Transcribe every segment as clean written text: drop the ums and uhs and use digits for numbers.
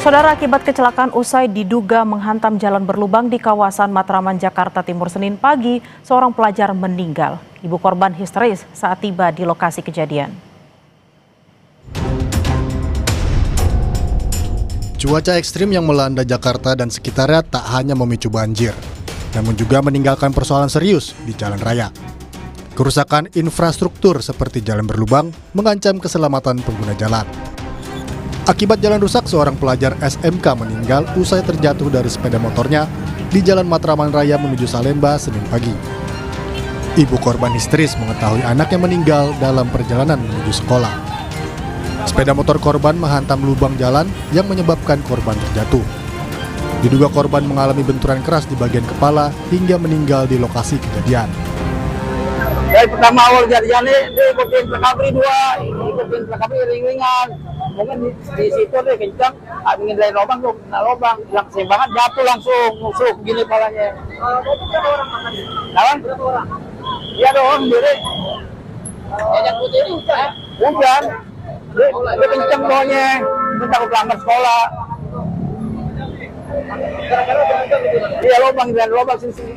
Saudara, akibat kecelakaan usai diduga menghantam jalan berlubang di kawasan Matraman, Jakarta Timur Senin pagi, seorang pelajar meninggal. Ibu korban histeris saat tiba di lokasi kejadian. Cuaca ekstrim yang melanda Jakarta dan sekitarnya tak hanya memicu banjir, namun juga meninggalkan persoalan serius di jalan raya. Kerusakan infrastruktur seperti jalan berlubang mengancam keselamatan pengguna jalan. Akibat jalan rusak, seorang pelajar SMK meninggal usai terjatuh dari sepeda motornya di Jalan Matraman Raya menuju Salemba Senin pagi. Ibu korban histeris mengetahui anaknya meninggal dalam perjalanan menuju sekolah. Sepeda motor korban menghantam lubang jalan yang menyebabkan korban terjatuh. Diduga korban mengalami benturan keras di bagian kepala hingga meninggal di lokasi kejadian. Dari pertama awal jadinya dia ikutin recovery 2, ikutin recovery ring-ringan. Mungkin di situ deh kencang, ingin dari lubang tuh, kena lubang, hilang keseimbangan, jatuh langsung, nusuk gini palanya. Berapa orang makan? Berapa orang? Iya dong, sendiri. Yang putih ini hujan? Hujan. Dia kencang bawahnya, minta ke pelamar sekolah. Iya lubang, dari lubang sini-sini.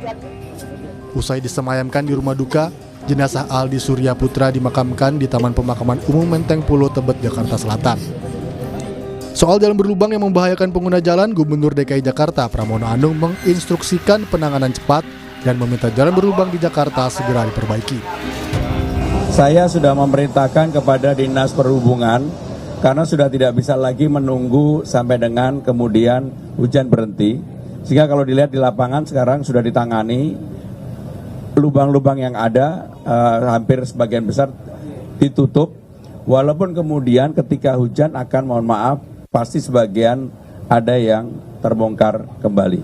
Usai disemayamkan di rumah duka, jenazah Aldi Surya Putra dimakamkan di Taman Pemakaman Umum Menteng Pulo Tebet, Jakarta Selatan. Soal jalan berlubang yang membahayakan pengguna jalan, Gubernur DKI Jakarta Pramono Anung menginstruksikan penanganan cepat dan meminta jalan berlubang di Jakarta segera diperbaiki. Saya sudah memerintahkan kepada Dinas Perhubungan karena sudah tidak bisa lagi menunggu sampai dengan kemudian hujan berhenti. Sehingga kalau dilihat di lapangan sekarang sudah ditangani, lubang-lubang yang ada hampir sebagian besar ditutup, walaupun kemudian ketika hujan akan, mohon maaf, pasti sebagian ada yang terbongkar kembali.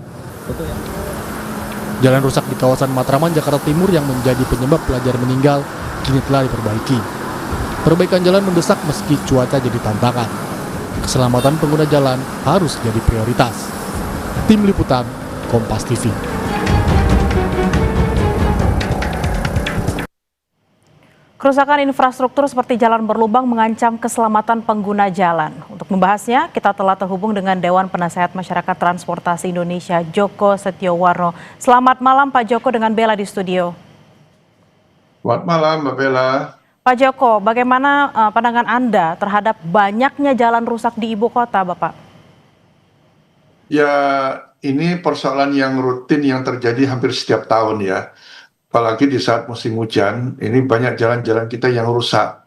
Jalan rusak di kawasan Matraman, Jakarta Timur yang menjadi penyebab pelajar meninggal kini telah diperbaiki. Perbaikan jalan mendesak meski cuaca jadi tantangan. Keselamatan pengguna jalan harus jadi prioritas. Tim Liputan, Kompas TV. Kerusakan infrastruktur seperti jalan berlubang mengancam keselamatan pengguna jalan. Untuk membahasnya, kita telah terhubung dengan Dewan Penasehat Masyarakat Transportasi Indonesia, Joko Setiowarno. Selamat malam Pak Joko dengan Bella di studio. Selamat malam Mbak Bella. Pak Joko, bagaimana pandangan Anda terhadap banyaknya jalan rusak di ibu kota, Bapak? Ya, ini persoalan yang rutin yang terjadi hampir setiap tahun ya. Apalagi di saat musim hujan, ini banyak jalan-jalan kita yang rusak.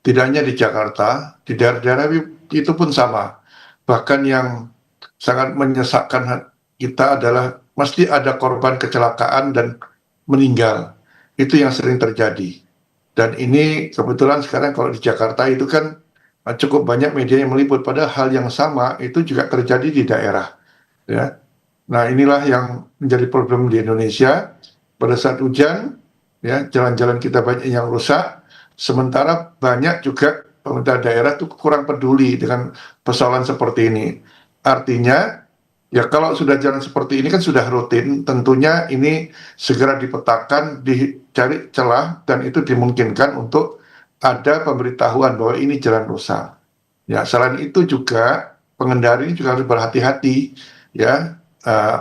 Tidak hanya di Jakarta, di daerah-daerah itu pun sama. Bahkan yang sangat menyesakkan kita adalah mesti ada korban kecelakaan dan meninggal. Itu yang sering terjadi. Dan ini kebetulan sekarang kalau di Jakarta itu kan cukup banyak media yang meliput. Padahal hal yang sama itu juga terjadi di daerah. Ya. Nah inilah yang menjadi problem di Indonesia. Pada saat hujan, ya jalan-jalan kita banyak yang rusak, sementara banyak juga pemerintah daerah itu kurang peduli dengan persoalan seperti ini. Artinya, ya kalau sudah jalan seperti ini kan sudah rutin, tentunya ini segera dipetakan, dicari celah, dan itu dimungkinkan untuk ada pemberitahuan bahwa ini jalan rusak. Ya, selain itu juga pengendara ini juga harus berhati-hati, ya,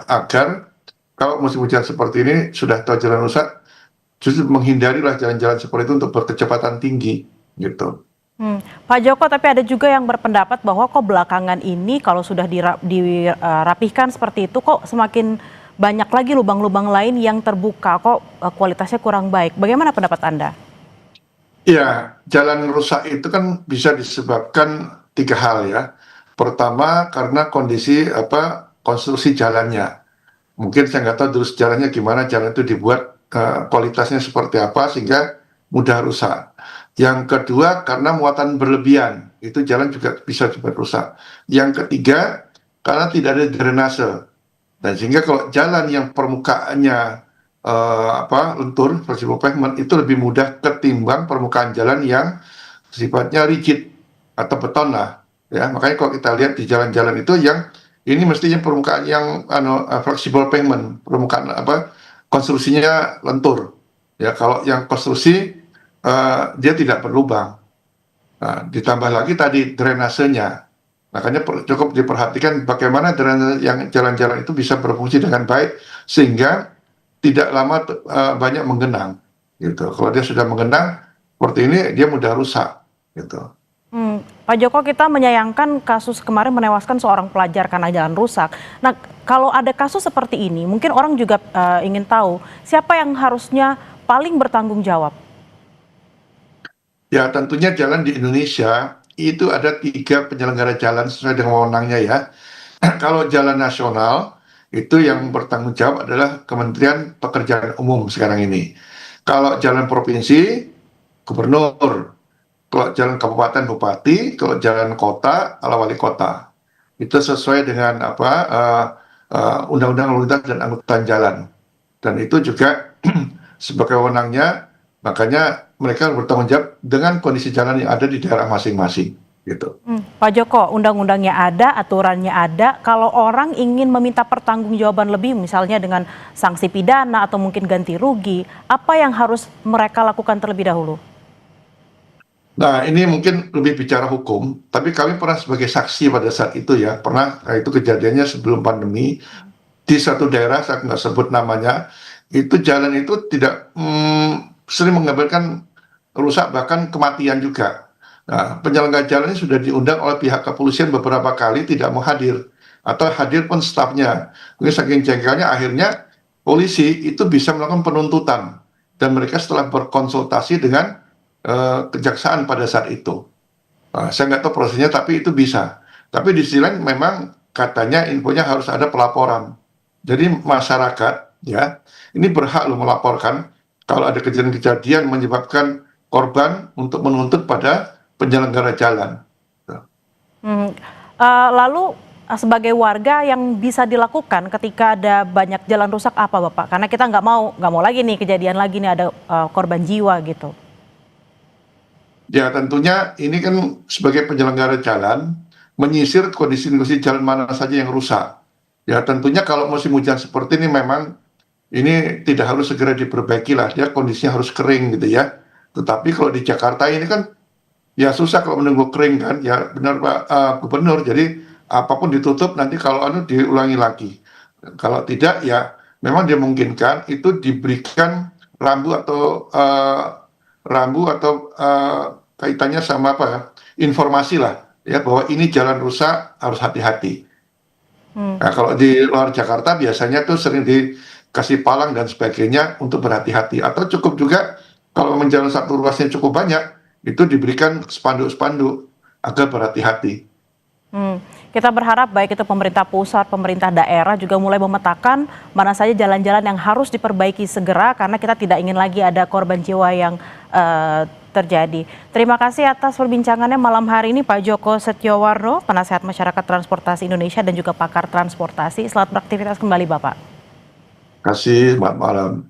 agar kalau musim hujan seperti ini sudah tahu jalan rusak, justru menghindarilah jalan-jalan seperti itu untuk berkecepatan tinggi, gitu. Pak Joko, tapi ada juga yang berpendapat bahwa kok belakangan ini kalau sudah dirapihkan seperti itu, kok semakin banyak lagi lubang-lubang lain yang terbuka, kok kualitasnya kurang baik. Bagaimana pendapat Anda? Ya, jalan rusak itu kan bisa disebabkan 3 hal ya. Pertama, karena kondisi konstruksi jalannya. Mungkin saya nggak tahu dulu sejarahnya gimana jalan itu dibuat, kualitasnya seperti apa sehingga mudah rusak. Yang kedua karena muatan berlebihan, itu jalan juga bisa cepat rusak. Yang ketiga karena tidak ada drainase, dan sehingga kalau jalan yang permukaannya lentur, fleksibel pavement, itu lebih mudah ketimbang permukaan jalan yang sifatnya rigid atau beton lah. Ya, makanya kalau kita lihat di jalan-jalan itu yang ini mestinya permukaan yang fleksibel pavement, permukaan konstruksinya lentur. Ya, kalau yang konstruksi dia tidak berlubang. Nah, ditambah lagi tadi drainasenya. Makanya cukup diperhatikan bagaimana jalan-jalan itu bisa berfungsi dengan baik sehingga tidak lama banyak menggenang gitu. Kalau dia sudah menggenang seperti ini dia mudah rusak gitu. Pak Joko, kita menyayangkan kasus kemarin menewaskan seorang pelajar karena jalan rusak. Nah, kalau ada kasus seperti ini, mungkin orang juga ingin tahu siapa yang harusnya paling bertanggung jawab. Ya tentunya jalan di Indonesia itu ada 3 penyelenggara jalan sesuai dengan wewenangnya ya. Kalau jalan nasional itu yang bertanggung jawab adalah Kementerian Pekerjaan Umum sekarang ini. Kalau jalan provinsi, gubernur. Kalau jalan kabupaten, bupati. Kalau jalan kota, ala wali kota. Itu sesuai dengan undang-undang lalu lintas dan angkutan jalan. Dan itu juga sebagai wewenangnya, makanya mereka bertanggung jawab dengan kondisi jalan yang ada di daerah masing-masing. Gitu. Pak Joko, undang-undangnya ada, aturannya ada. Kalau orang ingin meminta pertanggungjawaban lebih, misalnya dengan sanksi pidana atau mungkin ganti rugi, apa yang harus mereka lakukan terlebih dahulu? Nah, ini mungkin lebih bicara hukum, tapi kami pernah sebagai saksi pada saat itu ya, pernah, itu kejadiannya sebelum pandemi, di satu daerah, saya nggak sebut namanya, itu jalan itu tidak sering mengakibatkan rusak, bahkan kematian juga. Nah, penyelenggara jalan ini sudah diundang oleh pihak kepolisian beberapa kali tidak mau hadir, atau hadir pun stafnya. Mungkin saking jengkelnya akhirnya polisi itu bisa melakukan penuntutan, dan mereka setelah berkonsultasi dengan kejaksaan pada saat itu. Saya nggak tahu prosesnya, tapi itu bisa. Tapi di sisi lain memang katanya infonya harus ada pelaporan. Jadi masyarakat ya ini berhak loh melaporkan kalau ada kejadian-kejadian menyebabkan korban untuk menuntut pada penyelenggara jalan. Lalu sebagai warga yang bisa dilakukan ketika ada banyak jalan rusak apa Bapak? Karena kita nggak mau lagi nih kejadian lagi nih ada korban jiwa gitu. Ya tentunya ini kan sebagai penyelenggara jalan menyisir kondisi-kondisi jalan mana saja yang rusak. Ya tentunya kalau musim hujan seperti ini memang ini tidak harus segera diperbaiki lah, ya kondisinya harus kering gitu ya. Tetapi kalau di Jakarta ini kan ya susah kalau menunggu kering kan, ya benar Pak Gubernur. Jadi apapun ditutup nanti kalau diulangi lagi. Kalau tidak ya memang dimungkinkan itu diberikan rambu atau kaitannya sama informasi lah ya bahwa ini jalan rusak harus hati-hati. Nah, kalau di luar Jakarta biasanya tuh sering dikasih palang dan sebagainya untuk berhati-hati, atau cukup juga kalau menjalan satu ruasnya cukup banyak itu diberikan spanduk-spanduk agar berhati-hati. Kita berharap baik itu pemerintah pusat, pemerintah daerah juga mulai memetakan mana saja jalan-jalan yang harus diperbaiki segera karena kita tidak ingin lagi ada korban jiwa yang terjadi. Terima kasih atas perbincangannya malam hari ini Pak Joko Setiowarno, Penasehat Masyarakat Transportasi Indonesia dan juga pakar transportasi. Selamat beraktivitas kembali Bapak. Terima kasih, selamat malam.